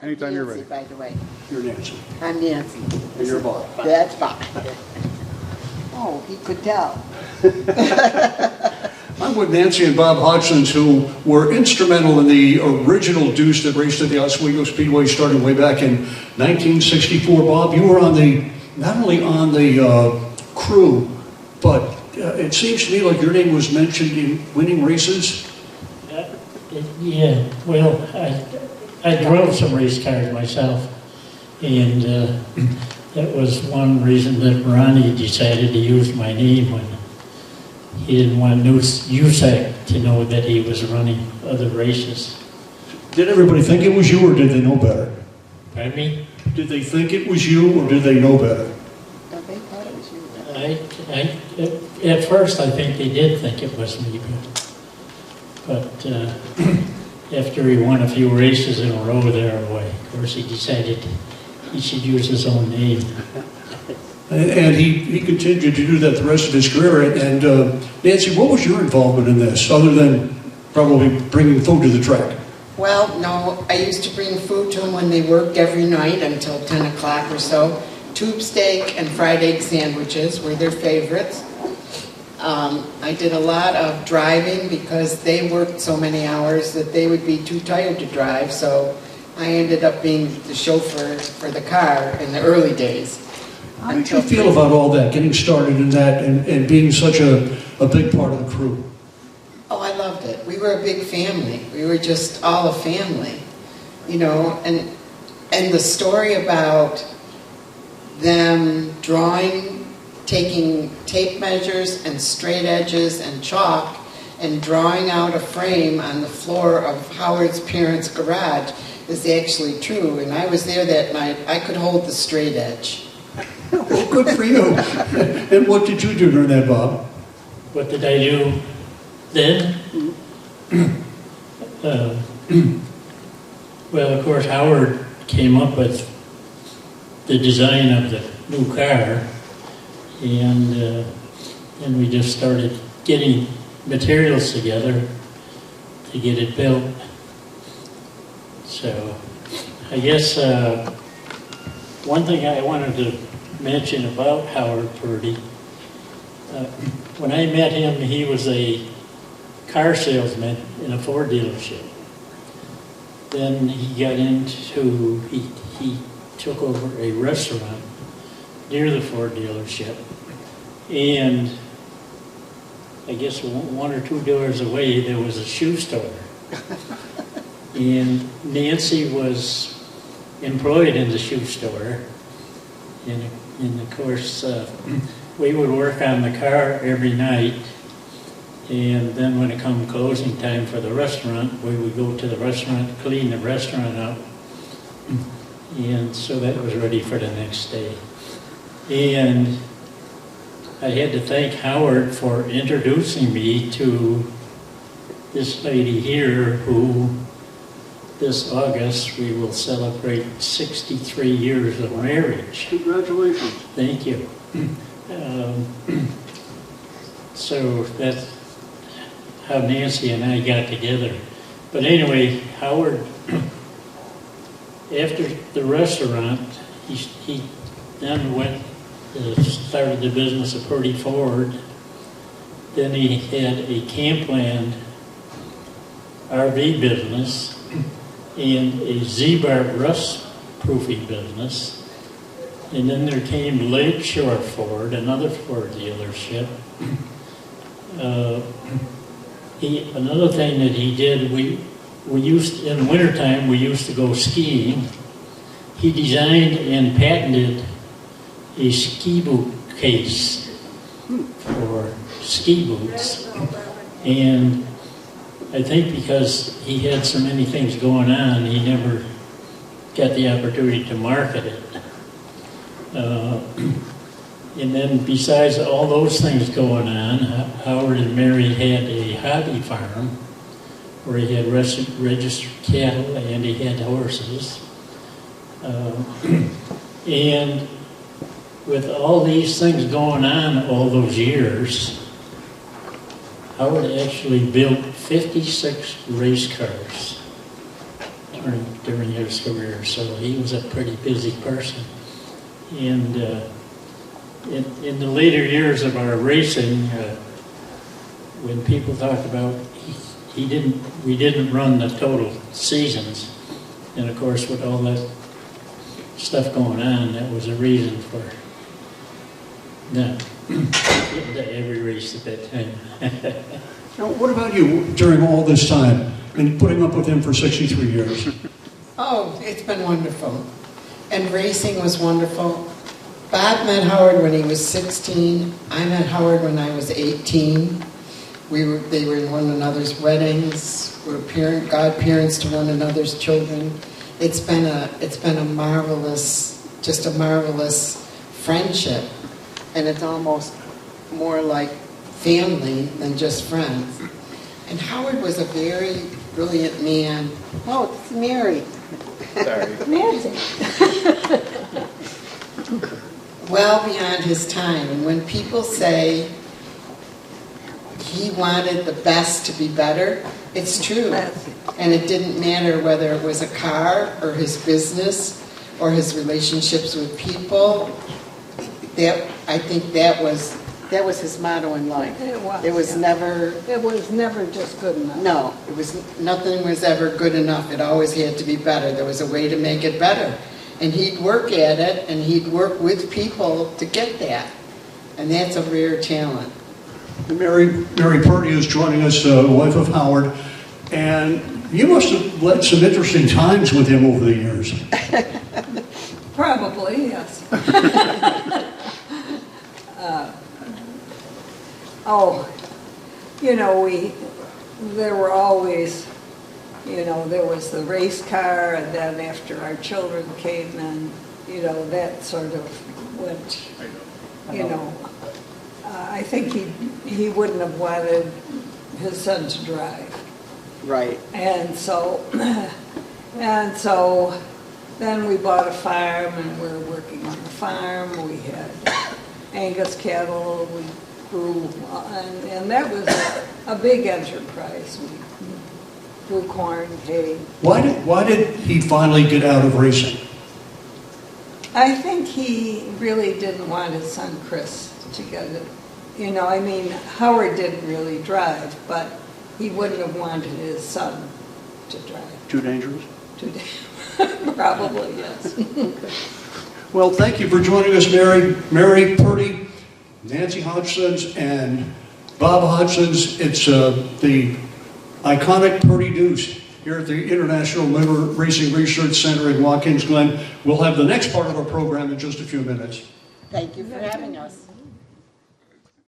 Anytime you're ready. By the way. You're Nancy. I'm Nancy. And you're Bob. That's Bob. Oh, he could tell. I'm with Nancy and Bob Hodgson, who were instrumental in the original Duece that raced at the Oswego Speedway, starting way back in 1964. Bob, you were on the, not only on the crew, but it seems to me like your name was mentioned in winning races. Yeah, well, I drove some race cars myself, and that was one reason that Ronnie decided to use my name when he didn't want USAC to know that he was running other races. Did everybody think it was you, or did they know better? Pardon me? Did they think it was you, or did they know better? They thought it was you. At first, I think they did think it was me, but after he won a few races in a row there, of course, he decided he should use his own name. And he continued to do that the rest of his career. And Nancy, what was your involvement in this, other than probably bringing food to the track? Well, no, I used to bring food to them when they worked every night until 10 o'clock or so. Tube steak and fried egg sandwiches were their favorites. I did a lot of driving because they worked so many hours that they would be too tired to drive, so I ended up being the chauffeur for the car in the early days. How did you feel about all that, getting started in that and being such a big part of the crew? Oh, I loved it. We were a big family. We were just all a family, you know, and the story about them taking tape measures and straight edges and chalk and drawing out a frame on the floor of Howard's parents' garage is actually true. And I was there that night. I could hold the straight edge. Well, good for you. And what did you do during that, Bob? What did I do then? Well, of course, Howard came up with the design of the new car, and we just started getting materials together to get it built. So I guess one thing I wanted to mention about Howard Purdy, when I met him, he was a car salesman in a Ford dealership. Then he got into, he took over a restaurant near the Ford dealership, and I guess one or two doors away there was a shoe store. And Nancy was employed in the shoe store, and of course we would work on the car every night, and then when it come closing time for the restaurant, we would go to the restaurant, clean the restaurant up, and so that was ready for the next day. And I had to thank Howard for introducing me to this lady here who this August we will celebrate 63 years of marriage. Congratulations. Thank you. So that's how Nancy and I got together. But anyway, Howard, after the restaurant, he then started the business of Purdy Ford. Then he had a Campland RV business and a Z-Bar rust proofing business. And then there came Lakeshore Ford, another Ford dealership. Another thing that he did, we used, in wintertime, we used to go skiing. He designed and patented a ski boot case for ski boots. And I think because he had so many things going on, he never got the opportunity to market it. And then besides all those things going on, Howard and Mary had a hobby farm where he had registered cattle and he had horses. And with all these things going on all those years, Howard actually built 56 race cars. during his career, so he was a pretty busy person. And in the later years of our racing, when people talk about we didn't run the total seasons, and of course with all that stuff going on, that was a reason for every race at that time. Now, what about you during all this time and putting up with him for 63 years? Oh, it's been wonderful. And racing was wonderful. Bob met Howard when he was 16. I met Howard when I was 18. They were in one another's weddings. We were godparents to one another's children. It's been a marvelous, just a marvelous friendship. And it's almost more like family than just friends. And Howard was a very brilliant man. Oh, it's Mary. Sorry. Nancy. Well beyond his time. And when people say he wanted the best to be better, it's true. And it didn't matter whether it was a car or his business or his relationships with people. I think that was his motto in life. It was never just good enough. No, nothing was ever good enough. It always had to be better. There was a way to make it better. And he'd work at it, and he'd work with people to get that. And that's a rare talent. Mary Purdy is joining us, wife of Howard, and you must have led some interesting times with him over the years. Probably, yes. There were always, there was the race car, and then after our children came in, that sort of went, I think he wouldn't have wanted his son to drive. Right. And so then we bought a farm, and we were working on the farm. We had Angus cattle, we grew, and that was a big enterprise. We grew corn, hay. Why did he finally get out of racing? I think he really didn't want his son Chris to get it. Howard didn't really drive, but he wouldn't have wanted his son to drive. Too dangerous? Probably, yes. Well, thank you for joining us, Mary Purdy, Nancy Hodgson, and Bob Hodgson's. It's the iconic Purdy Duece here at the International Motor Racing Research Center in Watkins Glen. We'll have the next part of our program in just a few minutes. Thank you for having us.